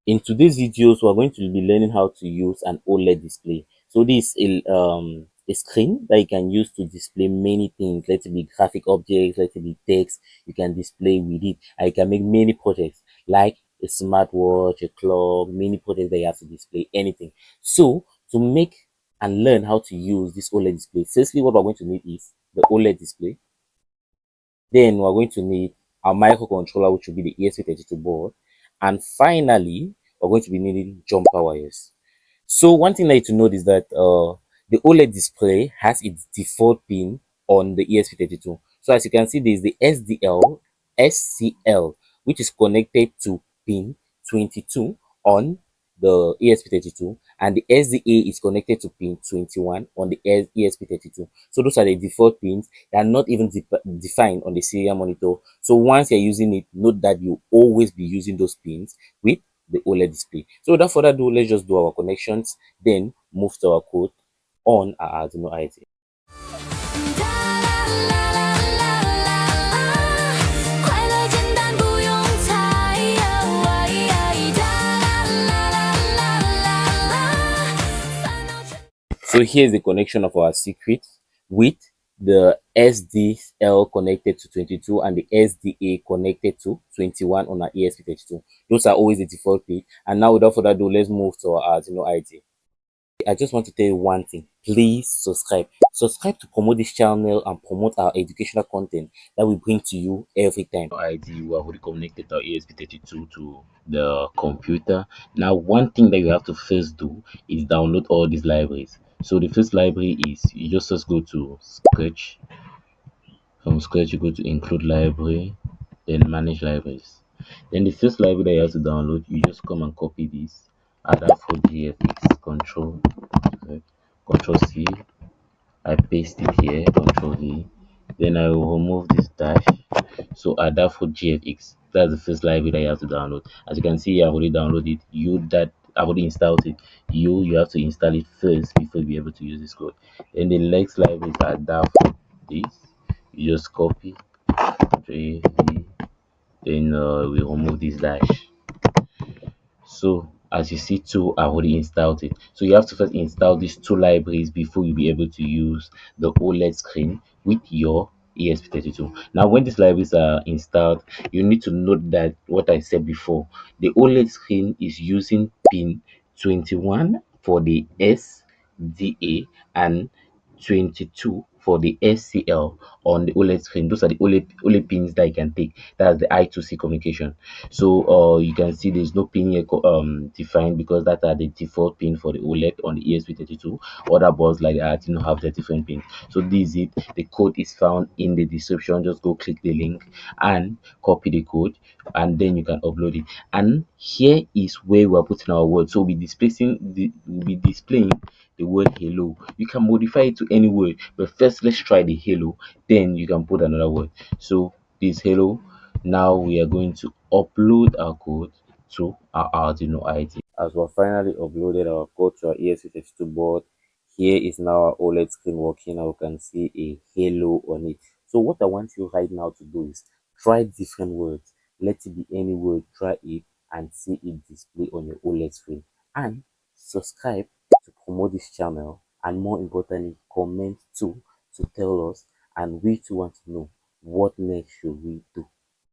In today's videos, we're going to be learning how to use an OLED display. So this is a screen that you can use to display many things. Let it be graphic objects, let it be text. You can display with it, and you can make many projects like a smartwatch, a clock, many projects that you have to display anything. So to make and learn how to use this OLED display, firstly, what we're going to need is the OLED display. Then we're going to need our microcontroller, which will be the ESP32 board. And finally, we're going to be needing jumper wires. So one thing I need to note is that the OLED display has its default pin on the ESP32. So as you can see, there's the SCL, which is connected to pin 22 on the ESP32, and the SDA is connected to pin 21 on the ESP32. So those are the default pins. They are not even defined on the serial monitor. So once you're using it, note that you always be using those pins with the OLED display. So without further ado, let's just do our connections, then move to our code on our Arduino IDE. So here's the connection of our circuit with the SDL connected to 22 and the SDA connected to 21 on our ESP32. Those are always the default pin. And now without further ado, let's move to our Arduino IDE. I just want to tell you one thing. Please subscribe. Subscribe to promote this channel and promote our educational content that we bring to you every time. ID, we have already connected our ESP32 to the computer. Now, one thing that you have to first do is download all these libraries. So the first library is you just go to Scratch. From Scratch, you go to include library, then manage libraries. Then the first library that you have to download, you just come and copy this. Add that for GFX, Control C. I paste it here, Control V. Then I will remove this dash. So add that for GFX. That's the first library that you have to download. As you can see, I've already downloaded that I've already installed it. You have to install it first before you be able to use this code. Then the next library is add that for this. You just copy, J V. Then we remove this dash. So as you see, two I've already installed it. So you have to first install these two libraries before you'll be able to use the OLED screen with your ESP32. Now when these libraries are installed, you need to note that what I said before, the OLED screen is using pin 21 for the SDA and 22 for the SCL on the OLED screen. Those are the OLED pins that you can take. That's the I2C communication. So you can see there's no pin here defined because that are the default pin for the OLED on the ESP32. Other boards like the Arduino have the different pins. So this is it. The code is found in the description. Just go click the link and copy the code, and then you can upload it. And here is where we're putting our word. So we'll be displaying the word hello. You can modify it to any word, but first let's try the hello, then you can put another word. So this hello. Now we are going to upload our code to our Arduino IDE. As we've finally uploaded our code to our ESP32 board, here is now our OLED screen working. Now you can see a halo on it. So what I want you right now to do is try different words. Let it be any word, try it and see it display on your OLED screen. And subscribe to promote this channel, and more importantly, comment too to tell us, and we too want to know what next should we do.